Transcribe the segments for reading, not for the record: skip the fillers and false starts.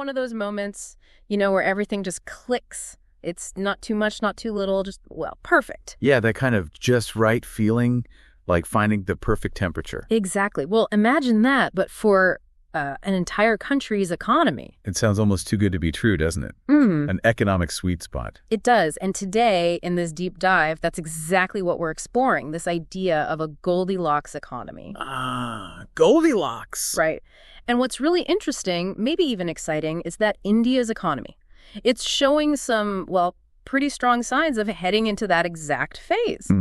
one of those moments, where everything just clicks. It's not too much, not too little, just, well, perfect. Yeah, that kind of just right feeling, like finding the perfect temperature. Exactly. Well, imagine that, but for an entire country's economy. It sounds almost too good to be true, doesn't it? An economic sweet spot. It does. And today, in this deep dive, that's exactly what we're exploring, this idea of a Goldilocks economy. Ah, Goldilocks. Right. And what's really interesting, maybe even exciting, is that India's economy. It's showing some, well, pretty strong signs of heading into that exact phase.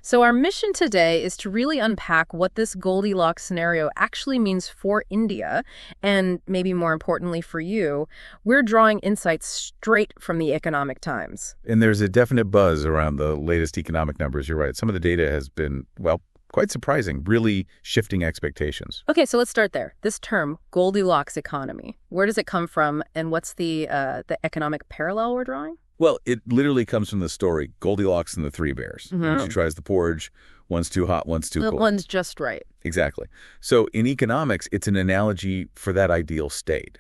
So our mission today is to really unpack what this Goldilocks scenario actually means for India, and maybe more importantly for you. We're drawing insights straight from the Economic Times. And there's a definite buzz around the latest economic numbers. You're right. Some of the data has been, well, quite surprising, really shifting expectations. Okay, so let's start there. This term, Goldilocks economy, where does it come from, and what's the economic parallel we're drawing? Well, it literally comes from the story Goldilocks and the Three Bears. She tries the porridge. One's too hot, one's too cold. One's just right. Exactly. So in economics, it's an analogy for that ideal state.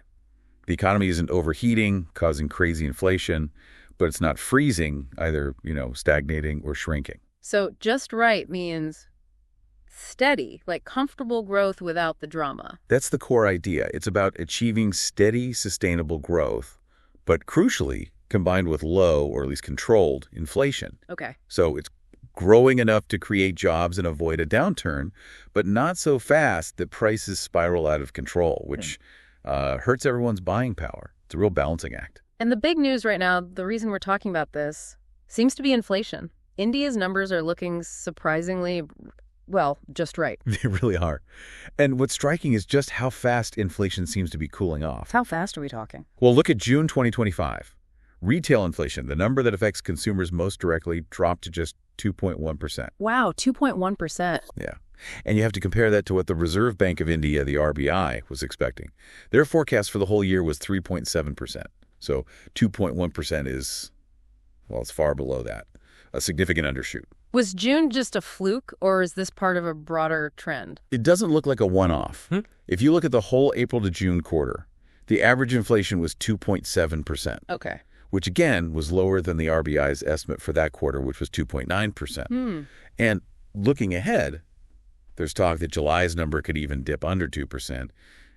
The economy isn't overheating, causing crazy inflation, but it's not freezing, either, stagnating or shrinking. So just right means steady, like comfortable growth without the drama. That's the core idea. It's about achieving steady, sustainable growth, but crucially, combined with low, or at least controlled, inflation. Okay. So it's growing enough to create jobs and avoid a downturn, but not so fast that prices spiral out of control, which hurts everyone's buying power. It's a real balancing act. And the big news right now, the reason we're talking about this, seems to be inflation. India's numbers are looking surprisingly, well, just right. They really are. And what's striking is just how fast inflation seems to be cooling off. How fast are we talking? Well, look at June 2025. Retail inflation, the number that affects consumers most directly, dropped to just 2.1%. Wow, 2.1%. Yeah. And you have to compare that to what the Reserve Bank of India, the RBI, was expecting. Their forecast for the whole year was 3.7%. So 2.1% is, well, it's far below that. A significant undershoot. Was June just a fluke, or is this part of a broader trend? It doesn't look like a one-off. If you look at the whole April to June quarter, the average inflation was 2.7%. Okay. Which again was lower than the RBI's estimate for that quarter, which was 2.9%. And looking ahead, there's talk that July's number could even dip under 2%,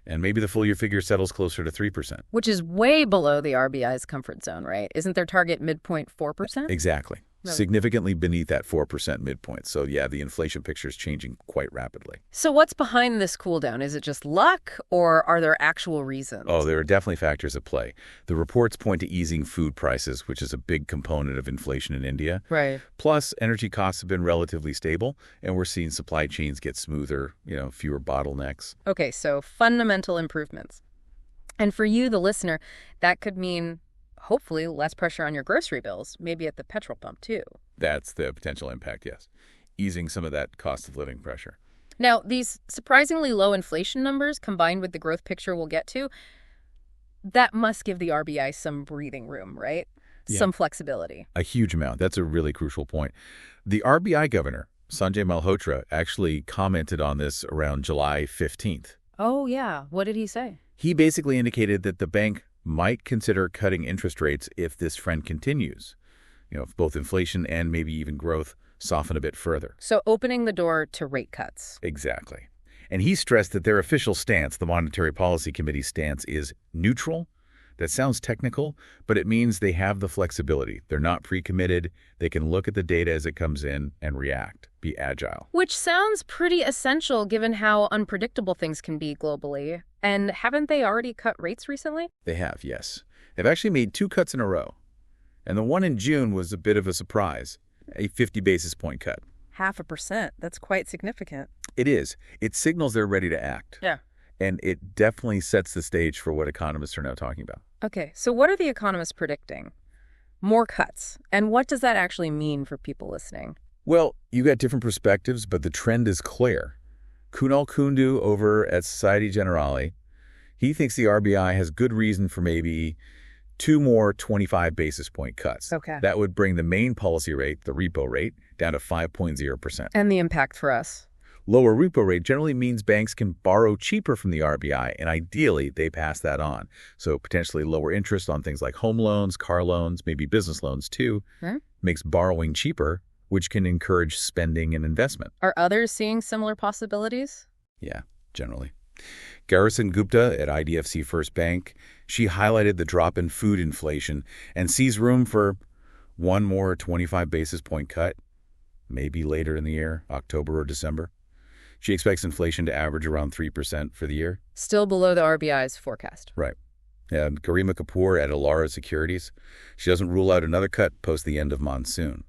and maybe the full year figure settles closer to 3%. Which is way below the RBI's comfort zone, right? Isn't their target midpoint 4%? Exactly. Really? Significantly beneath that 4% midpoint. So yeah, the inflation picture is changing quite rapidly. So what's behind this cool down? Is it just luck, or are there actual reasons? Oh, there are definitely factors at play. The reports point to easing food prices, which is a big component of inflation in India. Right. Plus, energy costs have been relatively stable, and we're seeing supply chains get smoother, fewer bottlenecks. Okay, so fundamental improvements. And for you, the listener, that could mean hopefully less pressure on your grocery bills, maybe at the petrol pump too. That's the potential impact, yes. Easing some of that cost of living pressure. Now, these surprisingly low inflation numbers combined with the growth picture we'll get to, that must give the RBI some breathing room, right? Yeah. Some flexibility. A huge amount. That's a really crucial point. The RBI governor, Sanjay Malhotra, actually commented on this around July 15th. Oh, yeah. What did he say? He basically indicated that the bank might consider cutting interest rates if this trend continues. If both inflation and maybe even growth soften a bit further. So opening the door to rate cuts. Exactly. And he stressed that their official stance, the Monetary Policy Committee's stance, is neutral. That sounds technical, but it means they have the flexibility. They're not pre-committed. They can look at the data as it comes in and react, be agile. Which sounds pretty essential given how unpredictable things can be globally. And haven't they already cut rates recently? They have, yes. They've actually made 2 cuts in a row. And the one in June was a bit of a surprise, a 50 basis point cut. 0.5%. That's quite significant. It is. It signals they're ready to act. Yeah. And it definitely sets the stage for what economists are now talking about. Okay, so what are the economists predicting? More cuts. And what does that actually mean for people listening? Well, you got different perspectives, but the trend is clear. Kunal Kundu over at Societe Generale, he thinks the RBI has good reason for maybe 2 more 25 basis point cuts. Okay. That would bring the main policy rate, the repo rate, down to 5.0%. And the impact for us? Lower repo rate generally means banks can borrow cheaper from the RBI, and ideally, they pass that on. So potentially lower interest on things like home loans, car loans, maybe business loans too, makes borrowing cheaper, which can encourage spending and investment. Are others seeing similar possibilities? Yeah, generally. Garrison Gupta at IDFC First Bank, she highlighted the drop in food inflation and sees room for one more 25 basis point cut, maybe later in the year, October or December. She expects inflation to average around 3% for the year. Still below the RBI's forecast. Right. And Garima Kapoor at Elara Securities, she doesn't rule out another cut post the end of monsoon.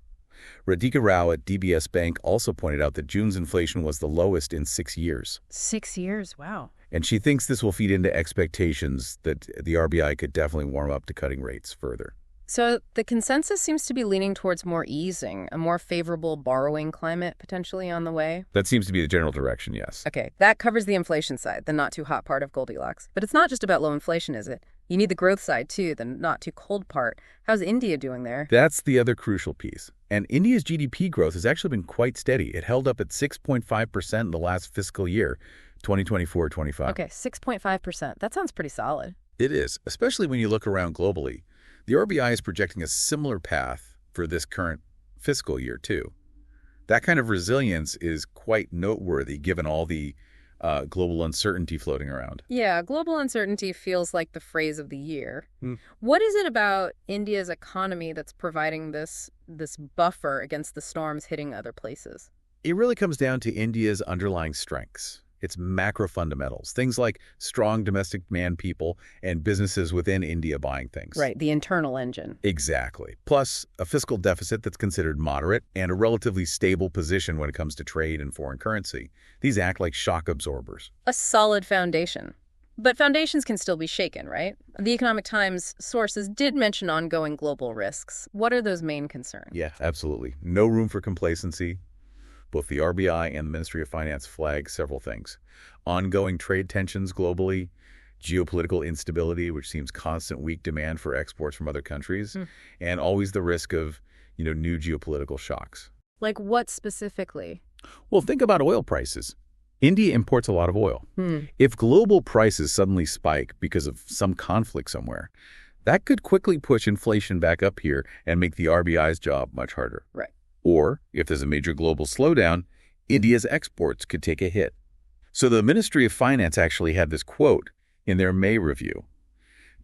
Radhika Rao at DBS Bank also pointed out that June's inflation was the lowest in 6 years. 6 years, wow. And she thinks this will feed into expectations that the RBI could definitely warm up to cutting rates further. So the consensus seems to be leaning towards more easing, a more favorable borrowing climate potentially on the way. That seems to be the general direction, yes. Okay, that covers the inflation side, the not-too-hot part of Goldilocks. But it's not just about low inflation, is it? You need the growth side, too, the not-too-cold part. How's India doing there? That's the other crucial piece. And India's GDP growth has actually been quite steady. It held up at 6.5% in the last fiscal year, 2024-25. Okay, 6.5%. That sounds pretty solid. It is, especially when you look around globally. The RBI is projecting a similar path for this current fiscal year, too. That kind of resilience is quite noteworthy given all the global uncertainty floating around. Yeah, global uncertainty feels like the phrase of the year. What is it about India's economy that's providing this buffer against the storms hitting other places? It really comes down to India's underlying strengths. Its macro fundamentals, things like strong domestic demand people and businesses within India buying things. Right, the internal engine. Exactly. Plus, a fiscal deficit that's considered moderate and a relatively stable position when it comes to trade and foreign currency. These act like shock absorbers. A solid foundation. But foundations can still be shaken, right? The Economic Times sources did mention ongoing global risks. What are those main concerns? Yeah, absolutely. No room for complacency. Both the RBI and the Ministry of Finance flag several things. Ongoing trade tensions globally, geopolitical instability, which seems constant weak demand for exports from other countries, and always the risk of, new geopolitical shocks. Like what specifically? Well, think about oil prices. India imports a lot of oil. If global prices suddenly spike because of some conflict somewhere, that could quickly push inflation back up here and make the RBI's job much harder. Right. Or, if there's a major global slowdown, India's exports could take a hit. So the Ministry of Finance actually had this quote in their May review.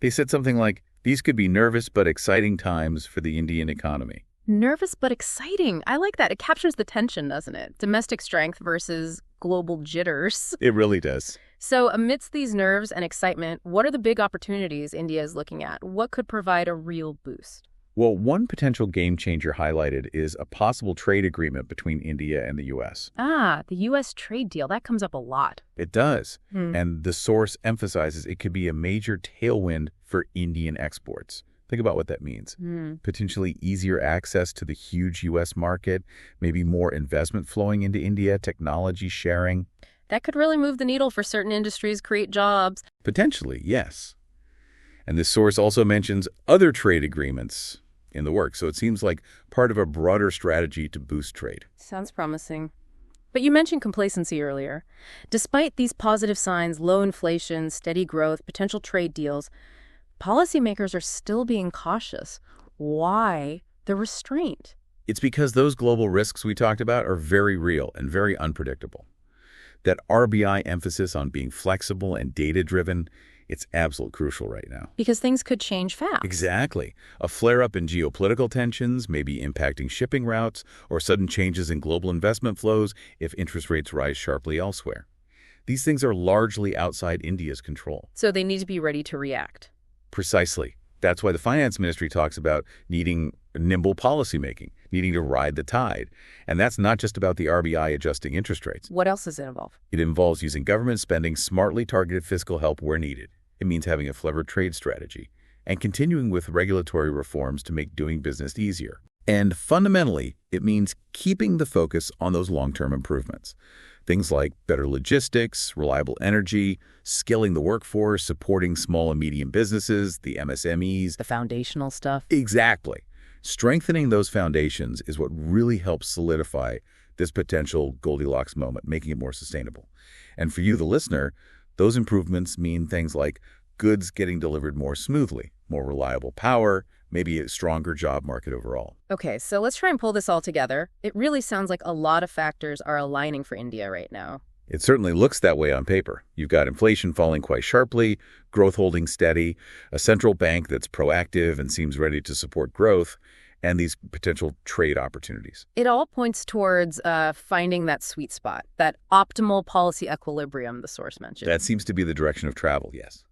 They said something like, "These could be nervous but exciting times for the Indian economy." Nervous but exciting. I like that. It captures the tension, doesn't it? Domestic strength versus global jitters. It really does. So amidst these nerves and excitement, what are the big opportunities India is looking at? What could provide a real boost? Well, one potential game changer highlighted is a possible trade agreement between India and the U.S. Ah, the U.S. trade deal. That comes up a lot. It does. And the source emphasizes it could be a major tailwind for Indian exports. Think about what that means. Potentially easier access to the huge U.S. market, maybe more investment flowing into India, technology sharing. That could really move the needle for certain industries, create jobs. Potentially, yes. And this source also mentions other trade agreements in the works. So it seems like part of a broader strategy to boost trade. Sounds promising. But you mentioned complacency earlier. Despite these positive signs, low inflation, steady growth, potential trade deals, policymakers are still being cautious. Why the restraint? It's because those global risks we talked about are very real and very unpredictable. That RBI emphasis on being flexible and data-driven, it's absolutely crucial right now. Because things could change fast. Exactly. A flare-up in geopolitical tensions, maybe impacting shipping routes, or sudden changes in global investment flows if interest rates rise sharply elsewhere. These things are largely outside India's control. So they need to be ready to react. Precisely. That's why the Finance Ministry talks about needing nimble policymaking, needing to ride the tide. And that's not just about the RBI adjusting interest rates. What else does it involve? It involves using government spending, smartly targeted fiscal help where needed. It means having a clever trade strategy and continuing with regulatory reforms to make doing business easier. And fundamentally, it means keeping the focus on those long-term improvements. Things like better logistics, reliable energy, skilling the workforce, supporting small and medium businesses, the MSMEs. The foundational stuff. Exactly. Strengthening those foundations is what really helps solidify this potential Goldilocks moment, making it more sustainable. And for you, the listener, those improvements mean things like goods getting delivered more smoothly, more reliable power, maybe a stronger job market overall. Okay, so let's try and pull this all together. It really sounds like a lot of factors are aligning for India right now. It certainly looks that way on paper. You've got inflation falling quite sharply, growth holding steady, a central bank that's proactive and seems ready to support growth, and these potential trade opportunities. It all points towards finding that sweet spot, that optimal policy equilibrium the source mentioned. That seems to be the direction of travel, yes.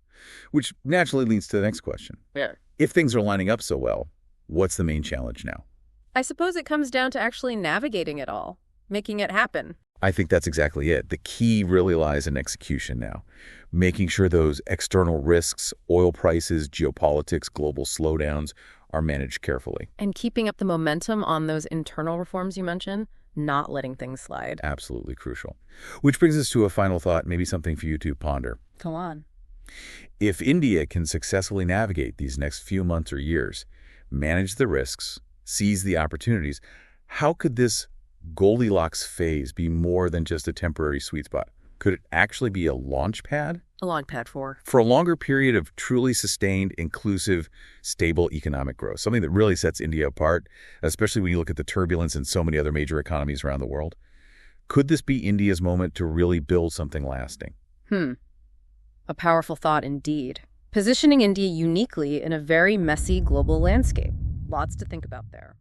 Which naturally leads to the next question. Yeah. If things are lining up so well, what's the main challenge now? I suppose it comes down to actually navigating it all, making it happen. I think that's exactly it. The key really lies in execution now, making sure those external risks, oil prices, geopolitics, global slowdowns are managed carefully. And keeping up the momentum on those internal reforms you mentioned, not letting things slide. Absolutely crucial. Which brings us to a final thought, maybe something for you to ponder. Go on. If India can successfully navigate these next few months or years, manage the risks, seize the opportunities, how could this Goldilocks phase be more than just a temporary sweet spot? Could it actually be a launch pad? A launch pad for a longer period of truly sustained, inclusive, stable economic growth, something that really sets India apart, especially when you look at the turbulence in so many other major economies around the world. Could this be India's moment to really build something lasting? A powerful thought indeed. Positioning India uniquely in a very messy global landscape. Lots to think about there.